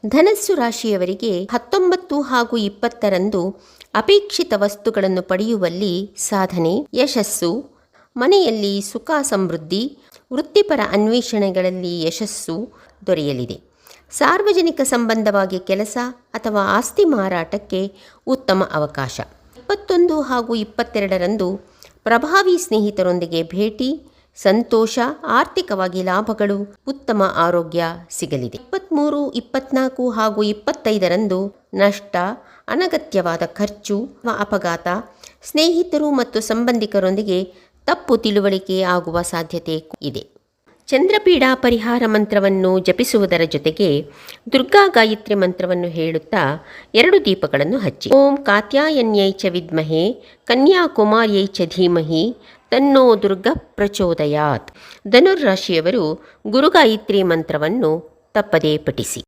ಧನಸ್ಸು ರಾಶಿಯವರಿಗೆ 19 ಹಾಗೂ 20ರಂದು ಅಪೇಕ್ಷಿತ ವಸ್ತುಗಳನ್ನು ಪಡೆಯುವಲ್ಲಿ ಸಾಧನೆ, ಯಶಸ್ಸು, ಮನೆಯಲ್ಲಿ ಸುಖ ಸಮೃದ್ಧಿ, ವೃತ್ತಿಪರ ಅನ್ವೇಷಣೆಗಳಲ್ಲಿ ಯಶಸ್ಸು ದೊರೆಯಲಿದೆ. ಸಾರ್ವಜನಿಕ ಸಂಬಂಧವಾಗಿ ಕೆಲಸ ಅಥವಾ ಆಸ್ತಿ ಮಾರಾಟಕ್ಕೆ ಉತ್ತಮ ಅವಕಾಶ. 21 ಹಾಗೂ 22ರಂದು ಪ್ರಭಾವಿ ಸ್ನೇಹಿತರೊಂದಿಗೆ ಭೇಟಿ, ಸಂತೋಷ, ಆರ್ಥಿಕವಾಗಿ ಲಾಭಗಳು, ಉತ್ತಮ ಆರೋಗ್ಯ ಸಿಗಲಿದೆ. 23, 24 ಹಾಗೂ 25ರಂದು ನಷ್ಟ, ಅನಗತ್ಯವಾದ ಖರ್ಚು, ಅಪಘಾತ, ಸ್ನೇಹಿತರು ಮತ್ತು ಸಂಬಂಧಿಕರೊಂದಿಗೆ ತಪ್ಪು ತಿಳುವಳಿಕೆ ಆಗುವ ಸಾಧ್ಯತೆ ಇದೆ. ಚಂದ್ರಪೀಡಾ ಪರಿಹಾರ ಮಂತ್ರವನ್ನು ಜಪಿಸುವುದರ ಜೊತೆಗೆ ದುರ್ಗಾ ಗಾಯತ್ರಿ ಮಂತ್ರವನ್ನು ಹೇಳುತ್ತಾ 2 ದೀಪಗಳನ್ನು ಹಚ್ಚಿ. ಓಂ ಕಾತ್ಯಾಯನ್ಯೈ ಚ ವಿದ್ಮಹೇ ಕನ್ಯಾಕುಮಾರ್ಯೈ ಚ ಧೀಮಹಿ ತನ್ನೋ ದುರ್ಗಾ ಪ್ರಚೋದಯಾತ್. ಧನುರ್ರಾಶಿಯವರು ಗುರುಗಾಯತ್ರಿ ಮಂತ್ರವನ್ನು ತಪ್ಪದೇ ಪಠಿಸಿ.